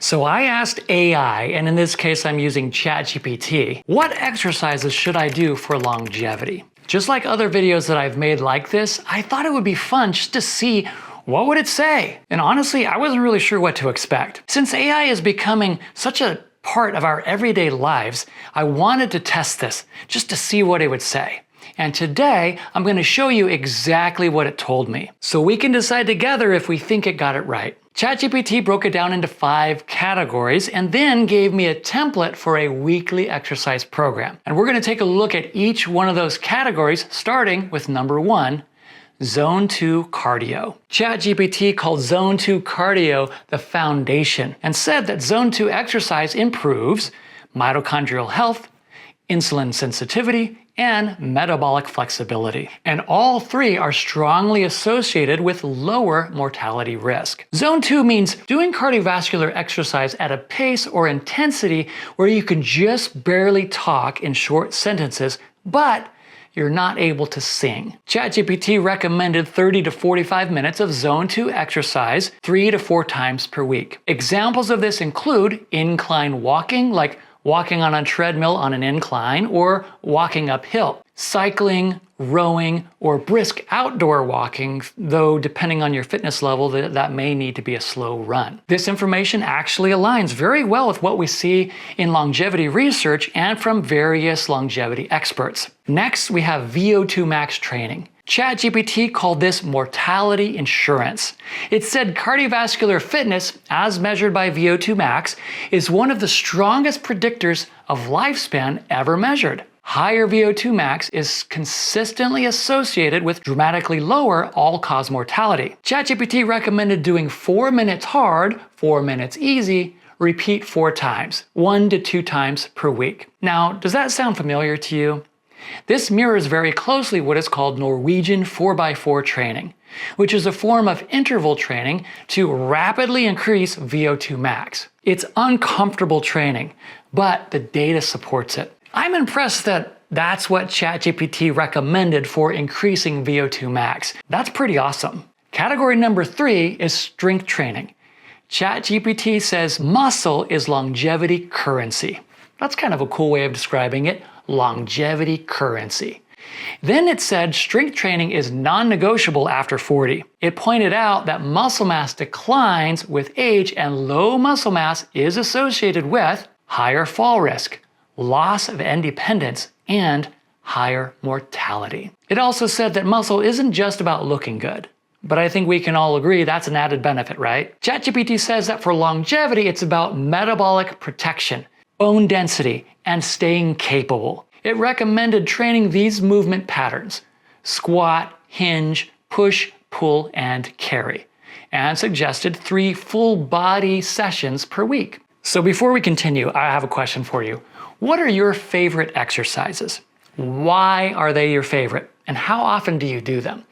So I asked AI, and in this case I'm using ChatGPT, what exercises should I do for longevity? Just like other videos that I've made like this, I thought it would be fun just to see what would it say. And honestly, I wasn't really sure what to expect. Since AI is becoming such a part of our everyday lives, I wanted to test this just to see what it would say. And today, I'm going to show you exactly what it told me, so we can decide together if we think it got it right. ChatGPT broke it down into 5 categories and then gave me a template for a weekly exercise program. And we're going to take a look at each one of those categories, starting with number 1, Zone 2 Cardio. ChatGPT called Zone 2 Cardio the foundation and said that Zone 2 exercise improves mitochondrial health, insulin sensitivity, and metabolic flexibility. And all 3 are strongly associated with lower mortality risk. Zone 2 means doing cardiovascular exercise at a pace or intensity where you can just barely talk in short sentences, but you're not able to sing. ChatGPT recommended 30 to 45 minutes of Zone 2 exercise 3 to 4 times per week. Examples of this include incline walking, like walking on a treadmill on an incline or walking uphill, cycling, rowing, or brisk outdoor walking, though depending on your fitness level, that may need to be a slow run. This information actually aligns very well with what we see in longevity research and from various longevity experts. Next, we have VO2 max training. ChatGPT called this mortality insurance. It said cardiovascular fitness, as measured by VO2 max, is one of the strongest predictors of lifespan ever measured. Higher VO2 max is consistently associated with dramatically lower all-cause mortality. ChatGPT recommended doing 4 minutes hard, 4 minutes easy, repeat 4 times, 1 to 2 times per week. Now, does that sound familiar to you? This mirrors very closely what is called Norwegian 4x4 training, which is a form of interval training to rapidly increase VO2 max. It's uncomfortable training, but the data supports it. I'm impressed that that's what ChatGPT recommended for increasing VO2 max. That's pretty awesome. Category number 3 is strength training. ChatGPT says muscle is longevity currency. That's kind of a cool way of describing it. Longevity currency. Then it said strength training is non-negotiable after 40. It pointed out that muscle mass declines with age, and low muscle mass is associated with higher fall risk, loss of independence, and higher mortality. It also said that muscle isn't just about looking good. But I think we can all agree that's an added benefit, right? ChatGPT says that for longevity, it's about metabolic protection, bone density, and staying capable. It recommended training these movement patterns: squat, hinge, push, pull, and carry, and suggested 3 full body sessions per week. So before we continue, I have a question for you. What are your favorite exercises? Why are they your favorite? And how often do you do them?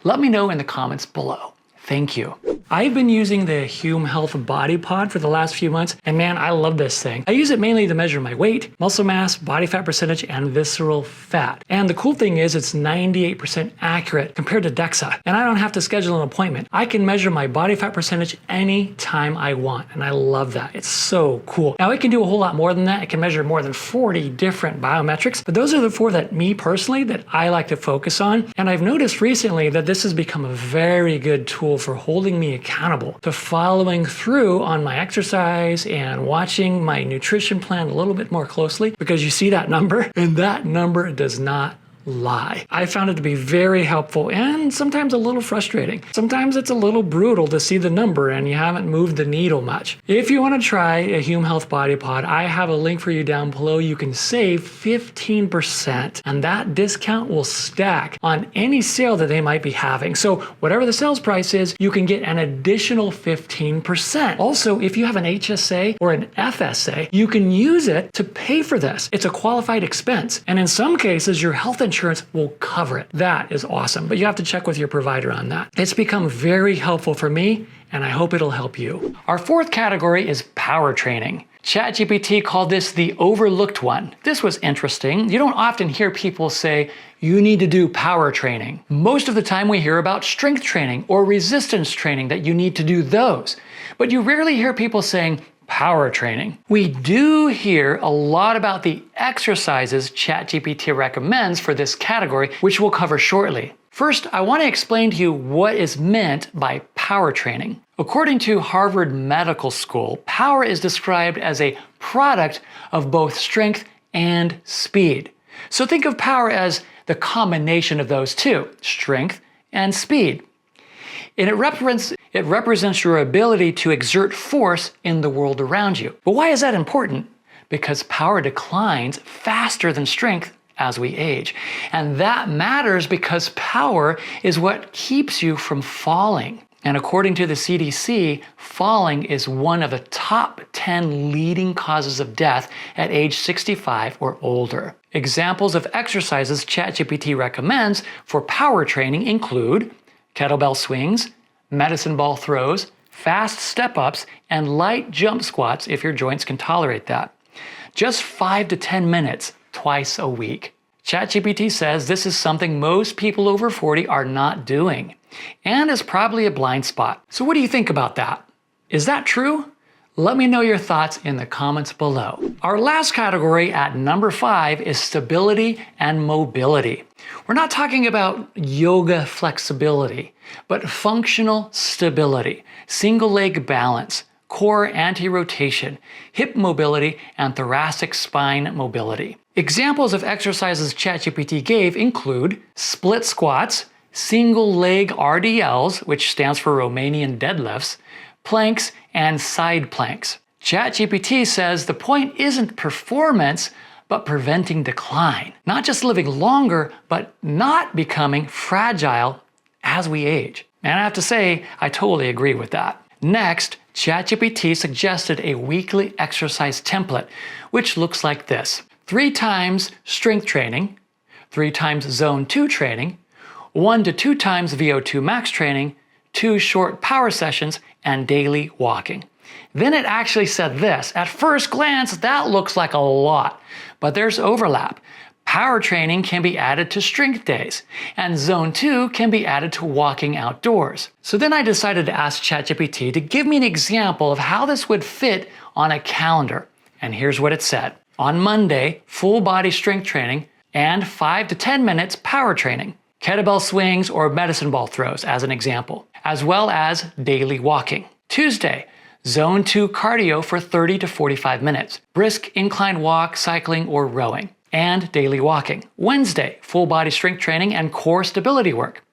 Let me know in the comments below. Thank you. I've been using the Hume Health Body Pod for the last few months, and man, I love this thing. I use it mainly to measure my weight, muscle mass, body fat percentage, and visceral fat. And the cool thing is it's 98% accurate compared to DEXA, and I don't have to schedule an appointment. I can measure my body fat percentage anytime I want, and I love that. It's so cool. Now, it can do a whole lot more than that. It can measure more than 40 different biometrics, but those are the 4 that me personally, that I like to focus on. And I've noticed recently that this has become a very good tool for holding me accountable to following through on my exercise and watching my nutrition plan a little bit more closely, because you see that number, and that number does not lie. I found it to be very helpful and sometimes a little frustrating. Sometimes it's a little brutal to see the number and you haven't moved the needle much. If you want to try a Hume Health Body Pod, I have a link for you down below. You can save 15%, and that discount will stack on any sale that they might be having. So whatever the sales price is, you can get an additional 15%. Also, if you have an HSA or an FSA, you can use it to pay for this. It's a qualified expense, and in some cases, your health insurance will cover it. That is awesome, but you have to check with your provider on that. It's become very helpful for me, and I hope it'll help you. Our 4th category is power training. ChatGPT called this the overlooked one. This was interesting. You don't often hear people say, you need to do power training. Most of the time we hear about strength training or resistance training, that you need to do those. But you rarely hear people saying power training. We do hear a lot about the exercises ChatGPT recommends for this category, which we'll cover shortly. First, I want to explain to you what is meant by power training. According to Harvard Medical School, power is described as a product of both strength and speed. So think of power as the combination of those two, strength and speed. And it represents your ability to exert force in the world around you. But why is that important? Because power declines faster than strength as we age. And that matters because power is what keeps you from falling. And according to the CDC, falling is one of the top 10 leading causes of death at age 65 or older. Examples of exercises ChatGPT recommends for power training include kettlebell swings, medicine ball throws, fast step-ups, and light jump squats if your joints can tolerate that. Just 5 to 10 minutes twice a week. ChatGPT says this is something most people over 40 are not doing, and is probably a blind spot. So what do you think about that? Is that true? Let me know your thoughts in the comments below. Our last category at number 5 is stability and mobility. We're not talking about yoga flexibility, but functional stability, single leg balance, core anti-rotation, hip mobility, and thoracic spine mobility. Examples of exercises ChatGPT gave include split squats, single leg RDLs, which stands for Romanian deadlifts, planks, and side planks. ChatGPT says the point isn't performance, but preventing decline. Not just living longer, but not becoming fragile as we age. And I have to say, I totally agree with that. Next, ChatGPT suggested a weekly exercise template, which looks like this. 3 times strength training, 3 times zone 2 training, 1 to 2 times VO2 max training, 2 short power sessions, and daily walking. Then it actually said this. At first glance, that looks like a lot, but there's overlap. Power training can be added to strength days, and zone 2 can be added to walking outdoors. So then I decided to ask ChatGPT to give me an example of how this would fit on a calendar. And here's what it said. On Monday, full body strength training and 5 to 10 minutes power training. Kettlebell swings or medicine ball throws as an example, as well as daily walking. Tuesday, zone 2 cardio for 30 to 45 minutes. Brisk incline walk, cycling, or rowing. And daily walking. Wednesday, full body strength training and core stability work.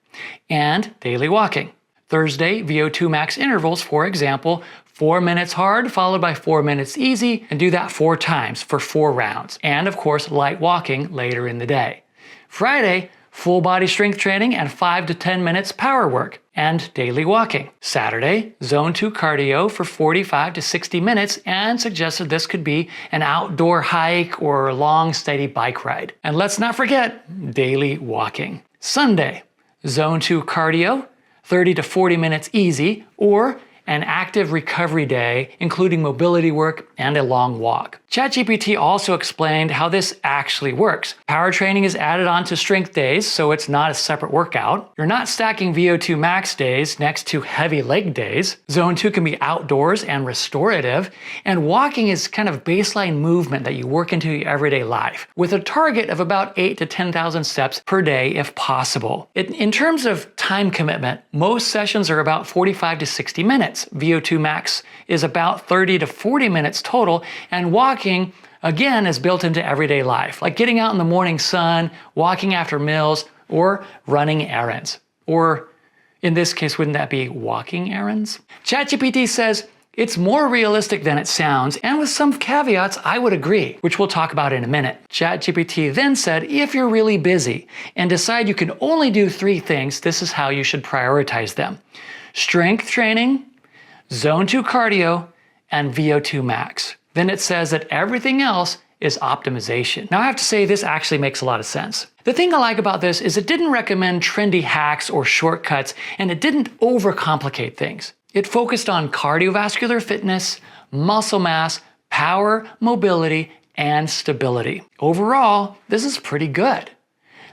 And daily walking. Thursday, VO2 max intervals, for example, 4 minutes hard followed by 4 minutes easy, and do that 4 times for 4 rounds. And of course, light walking later in the day. Friday, full body strength training and 5 to 10 minutes power work and daily walking. Saturday, zone 2 cardio for 45 to 60 minutes and suggested this could be an outdoor hike or a long steady bike ride. And let's not forget daily walking. Sunday, zone 2 cardio, 30 to 40 minutes easy, or an active recovery day, including mobility work and a long walk. ChatGPT also explained how this actually works. Power training is added onto strength days, so it's not a separate workout. You're not stacking VO2 max days next to heavy leg days. Zone 2 can be outdoors and restorative, and walking is kind of baseline movement that you work into your everyday life, with a target of about 8 to 10,000 steps per day if possible. In terms of time commitment, most sessions are about 45 to 60 minutes. VO2 max is about 30 to 40 minutes total, and walking again is built into everyday life, like getting out in the morning sun, walking after meals, or running errands. Or in this case, wouldn't that be walking errands? ChatGPT says it's more realistic than it sounds, and with some caveats, I would agree, which we'll talk about in a minute. ChatGPT then said if you're really busy and decide you can only do 3 things, this is how you should prioritize them. Strength training, zone 2 cardio, and VO2 max. Then it says that everything else is optimization. Now I have to say this actually makes a lot of sense. The thing I like about this is it didn't recommend trendy hacks or shortcuts, and it didn't overcomplicate things. It focused on cardiovascular fitness, muscle mass, power, mobility, and stability. Overall, this is pretty good.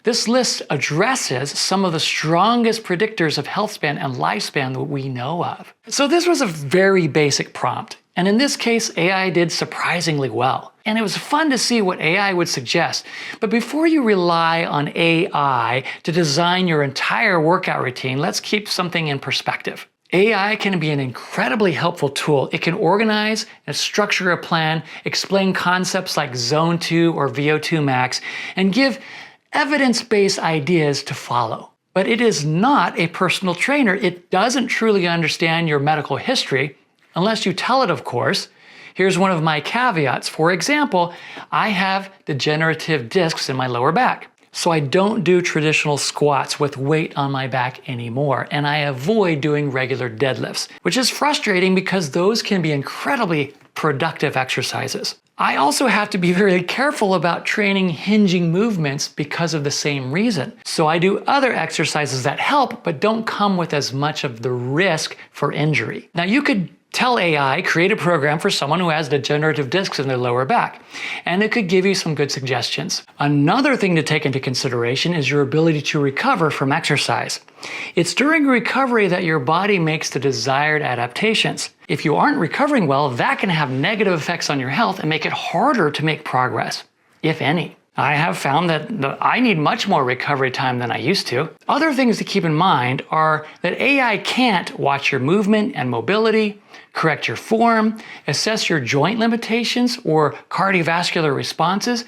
This list addresses some of the strongest predictors of health span and lifespan that we know of. So this was a very basic prompt, And in this case, AI did surprisingly well. And it was fun to see what AI would suggest. But before you rely on AI to design your entire workout routine, let's keep something in perspective. AI can be an incredibly helpful tool. It can organize and structure a plan, explain concepts like Zone 2 or VO2 max, and give evidence-based ideas to follow. But it is not a personal trainer. It doesn't truly understand your medical history, unless you tell it, of course. Here's one of my caveats. For example, I have degenerative discs in my lower back. So I don't do traditional squats with weight on my back anymore, and I avoid doing regular deadlifts, which is frustrating because those can be incredibly productive exercises. I also have to be very careful about training hinging movements because of the same reason. So I do other exercises that help, but don't come with as much of the risk for injury. Now you could tell AI, create a program for someone who has degenerative discs in their lower back, and it could give you some good suggestions. Another thing to take into consideration is your ability to recover from exercise. It's during recovery that your body makes the desired adaptations. If you aren't recovering well, that can have negative effects on your health and make it harder to make progress, if any. I have found that I need much more recovery time than I used to. Other things to keep in mind are that AI can't watch your movement and mobility, correct your form, assess your joint limitations or cardiovascular responses,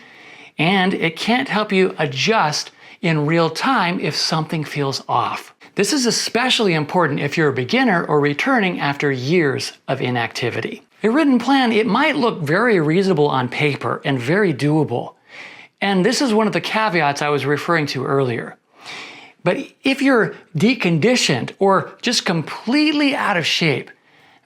and it can't help you adjust in real time if something feels off. This is especially important if you're a beginner or returning after years of inactivity. A written plan, it might look very reasonable on paper and very doable. And this is one of the caveats I was referring to earlier. But if you're deconditioned or just completely out of shape,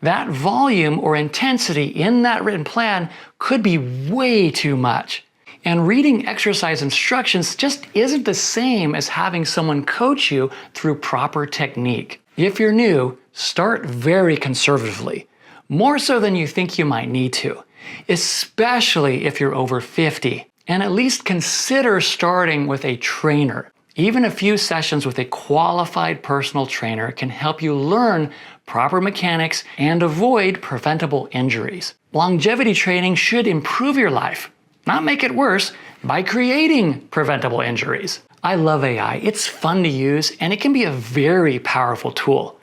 that volume or intensity in that written plan could be way too much. And reading exercise instructions just isn't the same as having someone coach you through proper technique. If you're new, start very conservatively, more so than you think you might need to, especially if you're over 50. And at least consider starting with a trainer. Even a few sessions with a qualified personal trainer can help you learn proper mechanics and avoid preventable injuries. Longevity training should improve your life, not make it worse by creating preventable injuries. I love AI. It's fun to use and it can be a very powerful tool.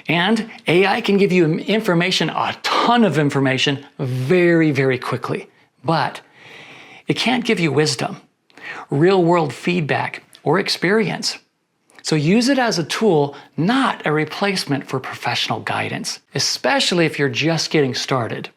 And AI can give you information, a ton of information, very, very quickly. But it can't give you wisdom, real-world feedback, or experience. So use it as a tool, not a replacement for professional guidance, especially if you're just getting started.